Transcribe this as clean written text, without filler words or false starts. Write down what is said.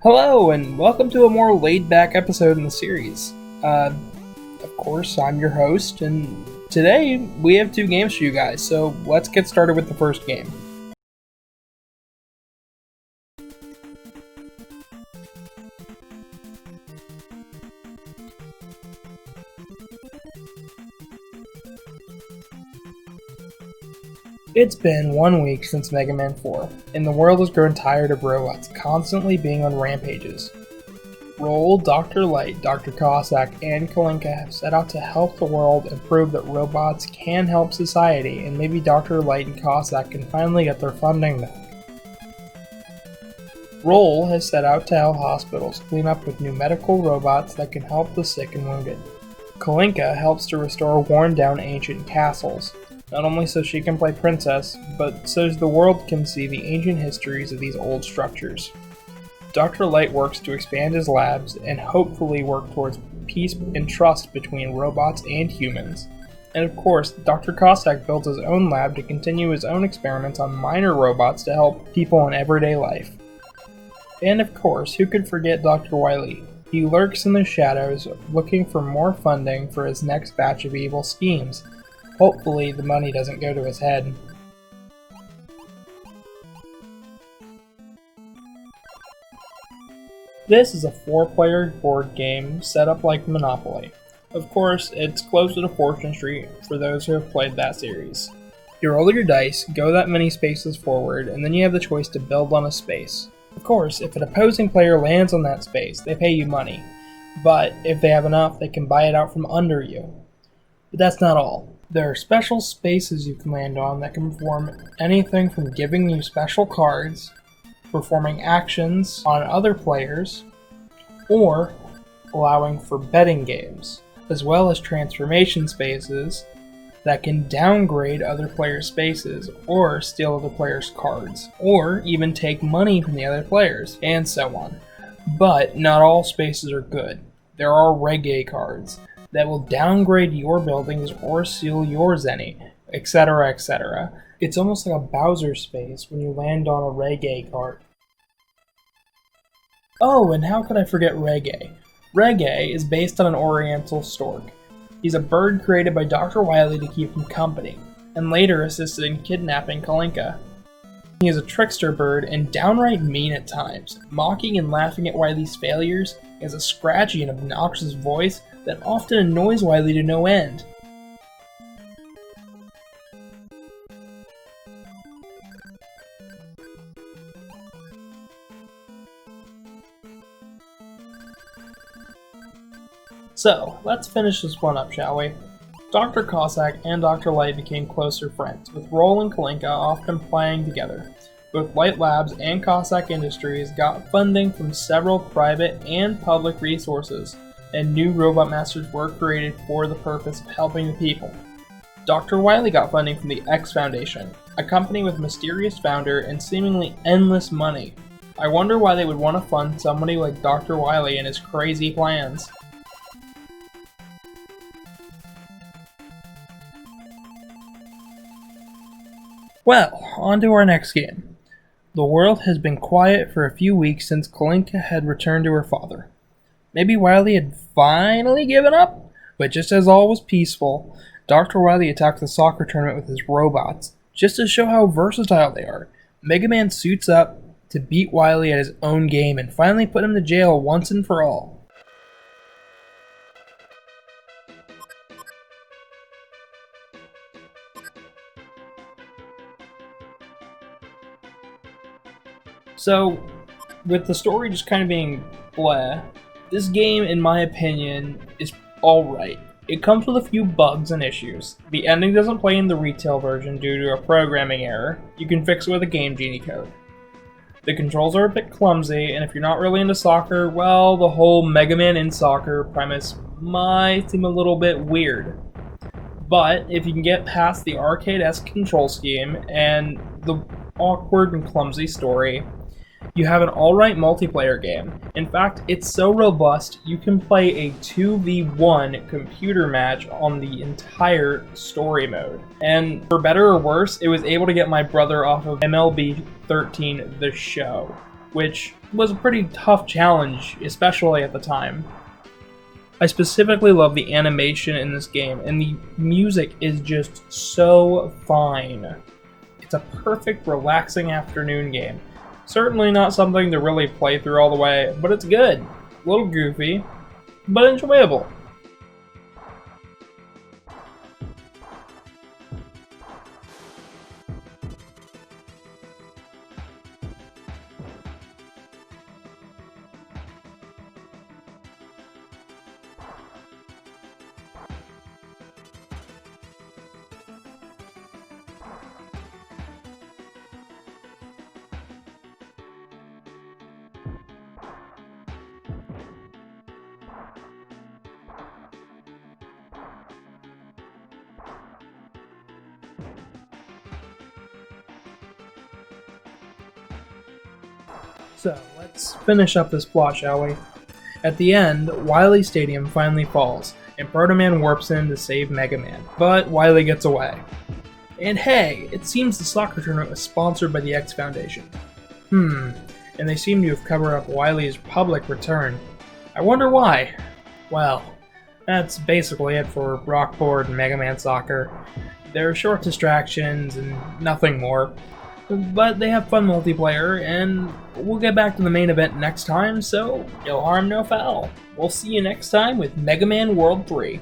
Hello, and welcome to a more laid-back episode in the series. Of course, I'm your host, and today we have two games for you guys, so let's get started with the first game. It's been 1 week since Mega Man 4, and the world has grown tired of robots constantly being on rampages. Roll, Dr. Light, Dr. Cossack, and Kalinka have set out to help the world and prove that robots can help society, and maybe Dr. Light and Cossack can finally get their funding back. Roll has set out to help hospitals clean up with new medical robots that can help the sick and wounded. Kalinka helps to restore worn-down ancient castles, not only so she can play princess, but so the world can see the ancient histories of these old structures. Dr. Light works to expand his labs and hopefully work towards peace and trust between robots and humans. And of course, Dr. Cossack builds his own lab to continue his own experiments on minor robots to help people in everyday life. And of course, who could forget Dr. Wily? He lurks in the shadows, looking for more funding for his next batch of evil schemes. Hopefully, the money doesn't go to his head. This is a 4-player board game set up like Monopoly. Of course, it's closer to Fortune Street for those who have played that series. You roll your dice, go that many spaces forward, and then you have the choice to build on a space. Of course, if an opposing player lands on that space, they pay you money. But if they have enough, they can buy it out from under you. But that's not all. There are special spaces you can land on that can perform anything from giving you special cards, performing actions on other players, or allowing for betting games, as well as transformation spaces that can downgrade other players' spaces, or steal other players' cards, or even take money from the other players, and so on. But not all spaces are good. There are reggae cards that will downgrade your buildings or steal your zenny, etc., etc. It's almost like a Bowser space when you land on a reggae card. Oh, and how could I forget Reggae? Reggae is based on an oriental stork. He's a bird created by Dr. Wily to keep him company, and later assisted in kidnapping Kalinka. He is a trickster bird and downright mean at times, mocking and laughing at Wily's failures. He has a scratchy and obnoxious voice that often annoys Wily to no end. So, let's finish this one up, shall we? Dr. Cossack and Dr. Light became closer friends, with Roll and Kalinka often playing together. Both Light Labs and Cossack Industries got funding from several private and public resources, and new robot masters were created for the purpose of helping the people. Dr. Wily got funding from the X Foundation, a company with a mysterious founder and seemingly endless money. I wonder why they would want to fund somebody like Dr. Wily and his crazy plans. Well, on to our next game. The world has been quiet for a few weeks since Kalinka had returned to her father. Maybe Wily had finally given up? But just as all was peaceful, Dr. Wily attacked the soccer tournament with his robots, just to show how versatile they are. Mega Man suits up to beat Wily at his own game and finally put him to jail once and for all. So, with the story just kind of being bleh, this game, in my opinion, is alright. It comes with a few bugs and issues. The ending doesn't play in the retail version due to a programming error. You can fix it with a Game Genie code. The controls are a bit clumsy, and if you're not really into soccer, well, the whole Mega Man in soccer premise might seem a little bit weird. But if you can get past the arcade-esque control scheme and the awkward and clumsy story, you have an alright multiplayer game. In fact, it's so robust, you can play a 2v1 computer match on the entire story mode. And for better or worse, it was able to get my brother off of MLB 13 The Show, which was a pretty tough challenge, especially at the time. I specifically love the animation in this game, and the music is just so fine. It's a perfect, relaxing afternoon game. Certainly not something to really play through all the way, but it's good. A little goofy, but enjoyable. So, let's finish up this plot, shall we? At the end, Wily Stadium finally falls, and Proto Man warps in to save Mega Man, but Wily gets away. And hey, it seems the soccer tournament was sponsored by the X Foundation. And they seem to have covered up Wily's public return. I wonder why. Well, that's basically it for Rockboard and Mega Man Soccer. They're short distractions and nothing more. But they have fun multiplayer, and we'll get back to the main event next time, so no harm, no foul. We'll see you next time with Mega Man World 3.